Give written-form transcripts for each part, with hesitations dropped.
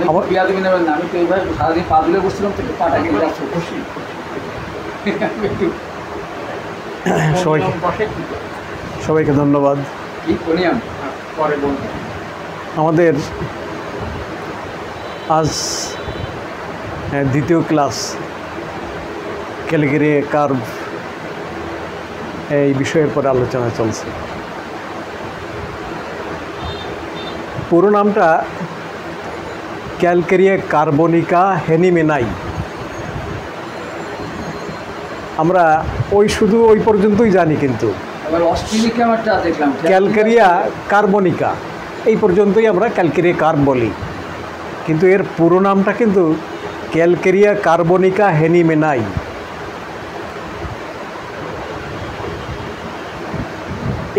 আমার আমি তো এইভাবে সারাদিন পা দিলে বসছিলাম তো পাটা কেটে যাচ্ছে খুশি। সবাইকে ধন্যবাদ। কি করি আমি পরে বলবো। আমাদের আজ দ্বিতীয় ক্লাস ক্যালগেরি কার্ভ এই বিষয়ের পরে আলোচনা চলছে। পুরো নামটা ক্যালকেরিয়া কার্বনিকা হেনিমেনাই। আমরা শুধু ওই পর্যন্তই জানি, কিন্তু ক্যালকেরিয়া কার্বনিকা এই পর্যন্তই আমরা ক্যালকেরিয়া কার্ভ বলি, কিন্তু এর পুরো নামটা কিন্তু ক্যালকেরিয়া কার্বনিকা হেনিমেনাই।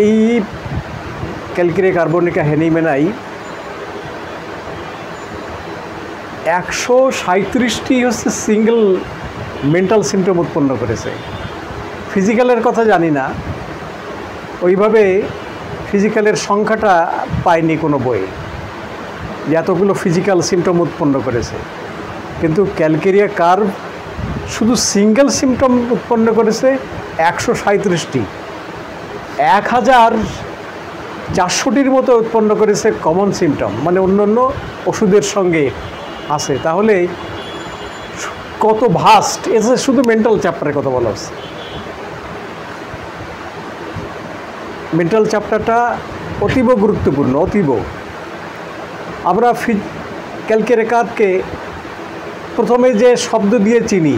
এই ক্যালকেরিয়া কার্বনিকা হেনিমেনাই 137টি হচ্ছে সিঙ্গেল মেন্টাল সিমটম উৎপন্ন করেছে। ফিজিক্যালের কথা জানি না, ওইভাবে ফিজিক্যালের সংখ্যাটা পাইনি কোনো বইয়ে যে এতগুলো ফিজিক্যাল সিমটম উৎপন্ন করেছে, কিন্তু ক্যালকেরিয়া কার্ভ শুধু সিঙ্গেল সিমটম উৎপন্ন করেছে 137টি। 1400টির মতো উৎপন্ন করেছে কমন সিমটম, মানে অন্য ওষুধের সঙ্গে আছে। তাহলে কত ভাস্ট! এসে শুধু মেন্টাল চ্যাপ্টারের কথা বলা হচ্ছে। মেন্টাল চ্যাপ্টারটা অতীব গুরুত্বপূর্ণ, অতীব। আমরা ক্যালকেরিয়া কার্ভকে প্রথমে যে শব্দ দিয়ে চিনি,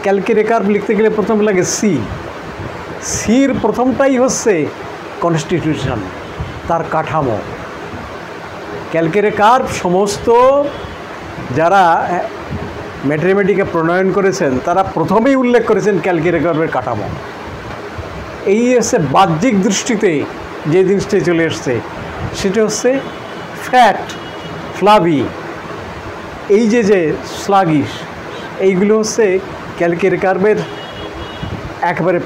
ক্যালকেরিয়া কার্ভ লিখতে গেলে প্রথমে লাগে সি। সির প্রথমটাই হচ্ছে কনস্টিটিউশন, তার কাঠামো। ক্যালকেরিয়া কার্ভ সমস্ত যারা ম্যাথমেটিকে প্রণয়ন করেছেন তারা প্রথমেই উল্লেখ করেছেন ক্যালকেরিয়া কার্ভের কাঠামো। এই হচ্ছে বাহ্যিক দৃষ্টিতে যে জিনিসটাই চলে এসছে সেটা হচ্ছে ফ্যাট, ফ্লাভি, এই যে স্লাগিশ, এইগুলো হচ্ছে ক্যালকেরিয়া কার্ভের একেবারে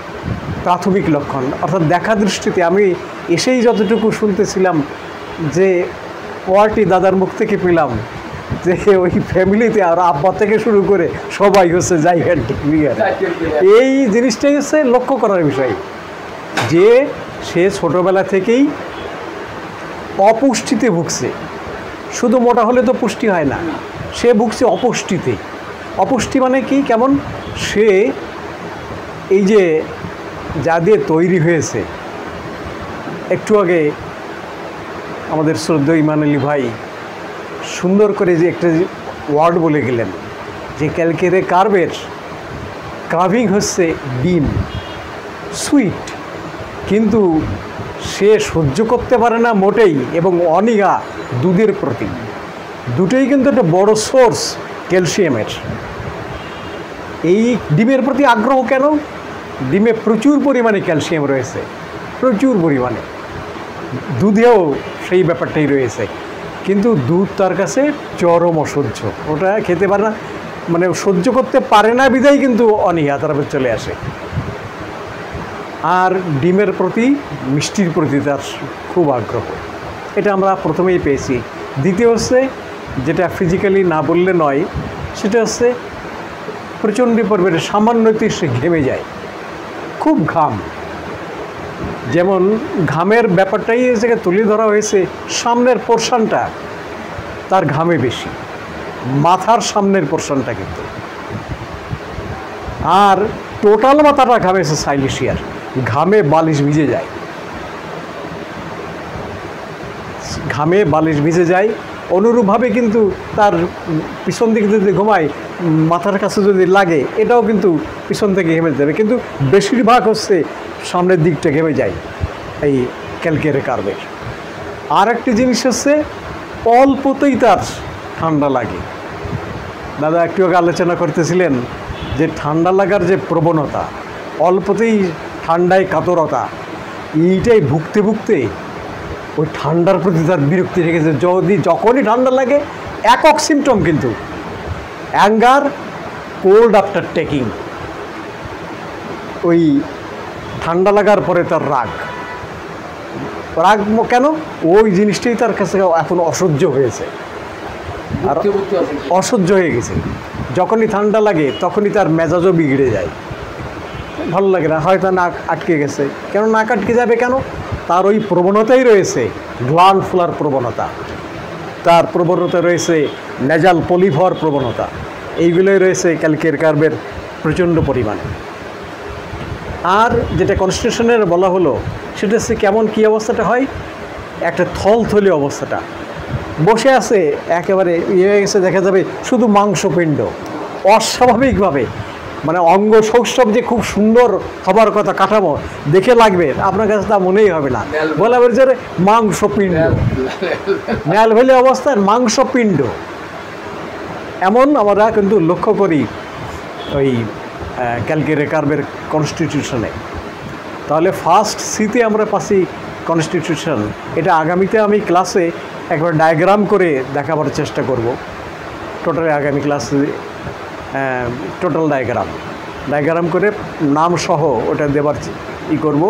প্রাথমিক লক্ষণ। অর্থাৎ দেখা দৃষ্টিতে আমি এসেই যতটুকু শুনতেছিলাম, যে ওয়ার্ডটি দাদার মুখ থেকে পেলাম, যে ওই ফ্যামিলিতে আর আব্বা থেকে শুরু করে সবাই হচ্ছে জাইগার ডিগ্রিয়ার। এই জিনিসটাই হচ্ছে লক্ষ্য করার বিষয়, যে সে ছোটোবেলা থেকেই অপুষ্টিতে ভুগছে। শুধু মোটা হলে তো পুষ্টি হয় না, সে ভুগছে অপুষ্টিতে। অপুষ্টি মানে কি, কেমন? সে এই যে যা দিয়ে তৈরি হয়েছে, একটু আগে আমাদের শ্রদ্ধেয় ইমান আলী ভাই সুন্দর করে যে একটা ওয়ার্ড বলে গেলেন, যে ক্যালকেরিয়া কার্ভের কার্ভিং হচ্ছে ডিম, সুইট, কিন্তু সে সহ্য করতে পারে না মোটেই, এবং অনীহা দুধের প্রতি। দুটোই কিন্তু একটা বড় সোর্স ক্যালসিয়ামের। এই ডিমের প্রতি আগ্রহ কেন? ডিমে প্রচুর পরিমাণে ক্যালসিয়াম রয়েছে, প্রচুর পরিমাণে। দুধেও সেই ব্যাপারটাই রয়েছে, কিন্তু দুধ তার কাছে চরম অসহ্য, ওটা খেতে পারে না, মানে সহ্য করতে পারে না বিধায় কিন্তু অনীহা তার চলে আসে। আর ডিমের প্রতি, মিষ্টির প্রতি তার খুব আগ্রহ, এটা আমরা প্রথমেই পেয়েছি। দ্বিতীয় হচ্ছে, যেটা ফিজিক্যালি না বললে নয়, সেটা হচ্ছে প্রচণ্ড পরিমাণে সামান্যতেই সে ঘেমে যায়, খুব ঘাম। যেমন ঘামের ব্যাপারটাই এই জায়গায় তুলে ধরা হয়েছে, সামনের পোর্শনটা তার ঘামে বেশি, মাথার সামনের পোর্শনটা কিন্তু, আর টোটাল মাথাটা ঘামে সাইলিশিয়ার, ঘামে বালিশ ভিজে যায়, ঘামে বালিশ ভিজে যায়। অনুরূপভাবে কিন্তু তার পিছন দিকে যদি ঘুমায়, মাথার কাছে যদি লাগে, এটাও কিন্তু পিছন থেকে ঘেমে যাবে, কিন্তু বেশিরভাগ হচ্ছে সামনের দিকটা ঘেমে যায় এই ক্যালকেরিয়া কার্ভের। আর একটি জিনিস হচ্ছে, অল্পতেই তার ঠান্ডা লাগে। দাদা একটু আগে আলোচনা করতেছিলেন যে ঠান্ডা লাগার যে প্রবণতা, অল্পতেই ঠান্ডায় কাতরতা, এইটাই ভুগতে ভুগতে ওই ঠান্ডার প্রতি তার বিরক্তি রেখেছে। যখনই ঠান্ডা লাগে, একক সিমটম কিন্তু অ্যাঙ্গার, কোল্ড আফটার টেকিং, ওই ঠান্ডা লাগার পরে তার রাগ। রাগ কেন? ওই জিনিসটাই তার কাছে এখন অসহ্য হয়েছে। আর বুদ্ধি আছে। অসহ্য হয়ে গেছে। যখনই ঠান্ডা লাগে তখনই তার মেজাজও বিগড়ে যায়, ভালো লাগে না, হয়তো নাক আটকে গেছে। কেন নাক আটকে যাবে কেন? তার ওই প্রবণতাই রয়েছে, গ্ল্যান্ড ফোলার প্রবণতা, তার প্রবণতা রয়েছে নেজাল পলিপ হওয়ার প্রবণতা, এইগুলোই রয়েছে ক্যালকের কার্বের প্রচণ্ড পরিমাণে। আর যেটা কনস্টিটিউশনের বলা হলো সেটা হচ্ছে কেমন কী অবস্থাটা হয়, একটা থলথলি অবস্থাটা, বসে আছে একেবারে ইয়ে হয়ে গেছে, দেখা যাবে শুধু মাংসপিণ্ড, অস্বাভাবিকভাবে, মানে অঙ্গ সৌষ্ঠব যে খুব সুন্দর হবার কথা কাঠামো দেখে লাগবে, আপনার কাছে তা মনেই হবে না, বলা বের যে মাংসপিণ্ড, ন্যালভেলি অবস্থায় মাংসপিণ্ড। এমন আমরা কিন্তু লক্ষ্য করি ওই ক্যালকের কার্বের কনস্টিটিউশনে। তাহলে ফার্স্ট সিতে আমরা পাচ্ছি কনস্টিটিউশন। এটা আগামীতে আমি ক্লাসে একবার ডায়াগ্রাম করে দেখাবার চেষ্টা করব, টোটাল আগামী ক্লাসে টোটাল ডায়াগ্রাম করে নাম সহ ওটা দেবার করব।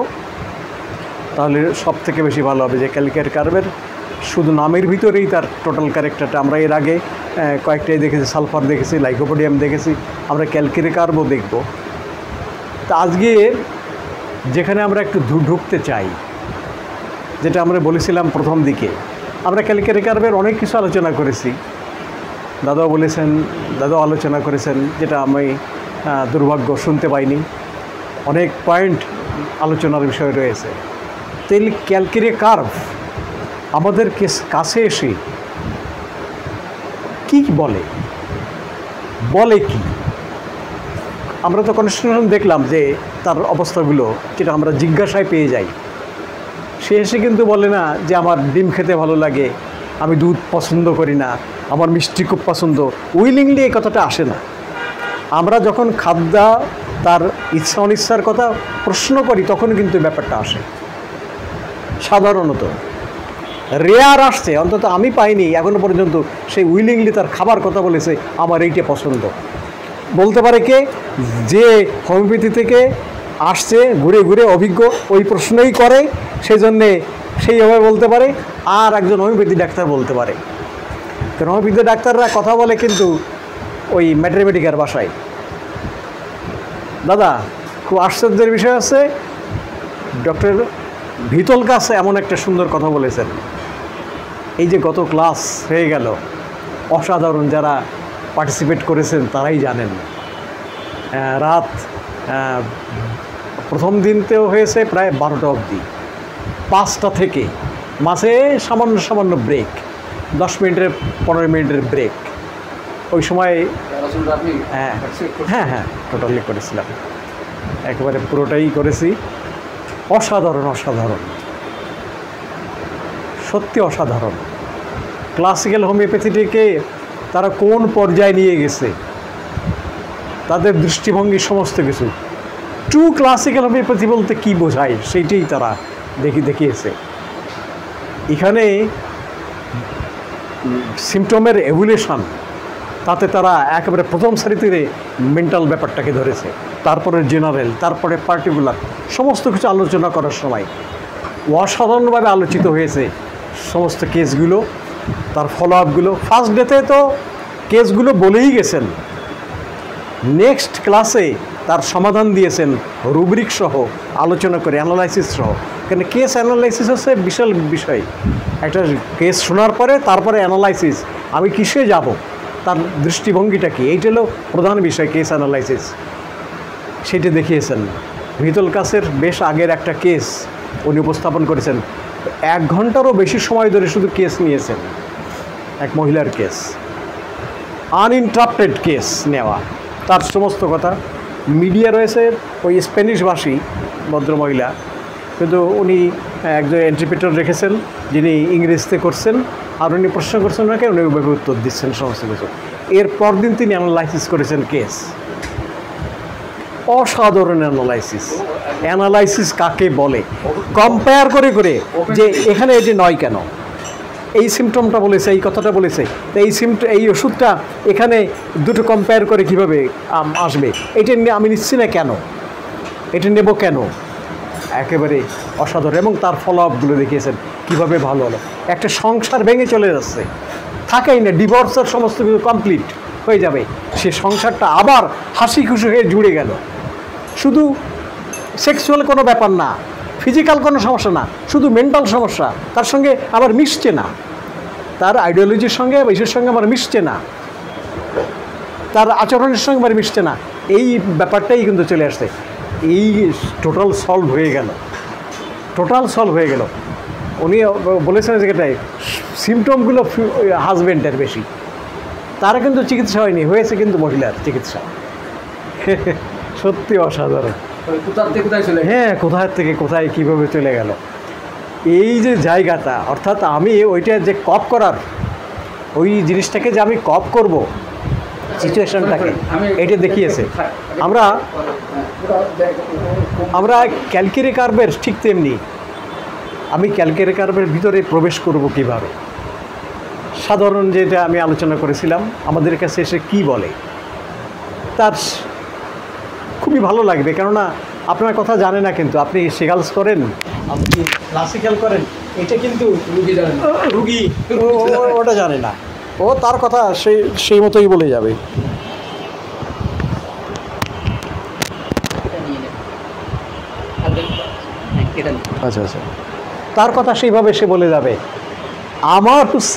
তাহলে সব থেকে বেশি ভালো হবে যে ক্যালকের কার্বের শুধু নামের ভিতরেই তার টোটাল ক্যারেক্টারটা। আমরা এর আগে কয়েকটাই দেখেছি, সালফার দেখেছি, লাইকোপোডিয়াম দেখেছি, আমরা ক্যালকের কার্বও দেখব। তা আজকে যেখানে আমরা একটু ঢুকতে চাই, যেটা আমরা বলেছিলাম প্রথম দিকে, আমরা ক্যালকের কার্বের অনেক কিছু আলোচনা করেছি, দাদাও বলেছেন, দাদাও আলোচনা করেছেন, যেটা আমি দুর্ভাগ্য শুনতে পাইনি। অনেক পয়েন্ট আলোচনার বিষয় রয়েছে। তেল ক্যালকের কার্ভ আমাদের কাছে এসে কি বলে কি? আমরা তো কনস্টিটিউশন দেখলাম যে তার অবস্থাগুলো যেটা আমরা জিজ্ঞাসায় পেয়ে যাই। সে এসে কিন্তু বলে না যে আমার ডিম খেতে ভালো লাগে, আমি দুধ পছন্দ করি না, আমার মিষ্টি খুব পছন্দ, উইলিংলি এই কথাটা আসে না। আমরা যখন খাদ্য তার ইচ্ছা অনিচ্ছার কথা প্রশ্ন করি তখন কিন্তু ব্যাপারটা আসে। সাধারণত রেয়ার আসছে, অন্তত আমি পাইনি এখনো পর্যন্ত সেই উইলিংলি তার খাবার কথা বলেছে আমার এইটা পছন্দ। বলতে পারে কে? যে হোমিওপ্যাথি থেকে আসছে, ঘুরে ঘুরে অভিজ্ঞ, ওই প্রশ্নই করে, সেই জন্যে সেইভাবে বলতে পারে। আর একজন হোমিওপ্যাথি ডাক্তার বলতে পারে, কারণ হোমিওপ্যাথি ডাক্তাররা কথা বলে কিন্তু ওই ম্যাথমেটিক্যার ভাষায়। দাদা খুব আশ্চর্যের বিষয় আছে, ডক্টর ভিতলকাস এমন একটা সুন্দর কথা বলেছেন। এই যে গত ক্লাস হয়ে গেল, অসাধারণ, যারা পার্টিসিপেট করেছেন তারাই জানেন। রাত প্রথম দিনতেও হয়েছে প্রায় 12টা অবধি, 5টা থেকে মাঝে সামান্য ব্রেক, 10 মিনিটের 15 মিনিটের ব্রেক। ওই সময় হ্যাঁ টোটালি করেছিলাম, একেবারে পুরোটাই করেছি। অসাধারণ, সত্যি অসাধারণ। ক্লাসিক্যাল হোমিওপ্যাথিটিকে তারা কোন পর্যায়ে নিয়ে গেছে, তাদের দৃষ্টিভঙ্গি, সমস্ত কিছু। ট্রু ক্লাসিক্যাল হোমিওপ্যাথি বলতে কি বোঝায় সেইটাই তারা দেখিয়েছে। এখানে সিমটমের এভুলেশন, তাতে তারা একেবারে প্রথম সারিতে মেন্টাল ব্যাপারটাকে ধরেছে, তারপরে জেনারেল, তারপরে পার্টিকুলার, সমস্ত কিছু আলোচনা করার সময় অসাধারণভাবে আলোচিত হয়েছে সমস্ত কেসগুলো, তার ফলো আপগুলো। ফার্স্ট ডেতে তো কেসগুলো বলেই গেছেন, নেক্সট ক্লাসে তার সমাধান দিয়েছেন রুব্রিক সহ, আলোচনা করে, অ্যানালাইসিস সহ। কেন কেস অ্যানালাইসিস হচ্ছে বিশাল বিষয়। একটা কেস শোনার পরে তারপরে অ্যানালাইসিস, আমি কিসে যাব, তার দৃষ্টিভঙ্গিটা কি, এইটা হলো প্রধান বিষয় কেস অ্যানালাইসিস। সেটা দেখিয়েছেন। ভিতলকাসের বেশ আগের একটা কেস উনি উপস্থাপন করেছেন, 1 ঘন্টারও বেশি সময় ধরে শুধু কেস নিয়েছেন, এক মহিলার কেস, আনইন্টারাপ্টেড কেস নেওয়া, তার সমস্ত কথা মিডিয়া রয়েছে। ওই স্প্যানিশ ভাষী ভদ্রমহিলা, কিন্তু উনি একজন ইন্টারপ্রেটার রেখেছেন যিনি ইংরেজিতে করছেন, আর উনি প্রশ্ন করছেন না, উনি ওইভাবে উত্তর দিচ্ছেন সমস্ত কিছু। এর পরদিন তিনি অ্যানালাইসিস করেছেন কেস, অসাধারণ অ্যানালাইসিস কাকে বলে, কম্পেয়ার করে যে এখানে এটি নয় কেন, এই সিমটমটা বলেছে, এই কথাটা বলেছে, এই ওষুধটা এখানে দুটো কম্পেয়ার করে কিভাবে আসবে, এটা আমি নিচ্ছি না কেন, এটা নেব কেন, একেবারে অসাধারণ। এবং তার ফলো আপগুলো দেখিয়েছেন কীভাবে ভালো হলো। একটা সংসার ভেঙে চলে যাচ্ছে, থাকেই না, ডিভোর্সের সমস্ত কিছু কমপ্লিট হয়ে যাবে, সে সংসারটা আবার হাসি খুশি হয়ে জুড়ে গেল। শুধু সেক্সুয়াল কোনো ব্যাপার না, ফিজিক্যাল কোনো সমস্যা না, শুধু মেন্টাল সমস্যা, তার সঙ্গে আবার মিশছে না, তার আইডিওলজির সঙ্গে ইসের সঙ্গে আবার মিশছে না, তার আচরণের সঙ্গে আবার মিশছে না, এই ব্যাপারটাই কিন্তু চলে আসছে। এই টোটাল সলভ হয়ে গেল, টোটাল সলভ হয়ে গেল। উনি বলেছেন যে এটাই সিমটমগুলো হাজব্যান্ডের বেশি, তারা কিন্তু চিকিৎসা হয়নি, হয়েছে কিন্তু মহিলার চিকিৎসা। সত্যি অসাধারণ। কোথার থেকে কোথায় চলে হ্যাঁ, কোথায় থেকে কোথায় কীভাবে চলে গেল এই যে জায়গাটা, অর্থাৎ আমি ওইটা যে কপ করার, ওই জিনিসটাকে যে আমি কপ করব সিচুয়েশনটাকে, এটা দেখিয়েছে। আমরা ক্যালকেরি কার্ভের ঠিক তেমনি আমি ক্যালকেরি কার্ভের ভিতরে প্রবেশ করব কিভাবে, সাধারণ যেটা আমি আলোচনা করেছিলাম, আমাদের কাছে এসে কী বলে, তার খুবই ভালো লাগবে। কেননা আপনার কথা জানে না, কিন্তু আপনি সেগালস করেন, আপনি ক্লাসিক্যাল করেন, এটা কিন্তু রুগী ওটা জানে না, ও তার কথা সেই মতোই বলে যাবে। আচ্ছা আচ্ছা, তার কথা সেইভাবে সে বলে যাবে। আমার হচ্ছে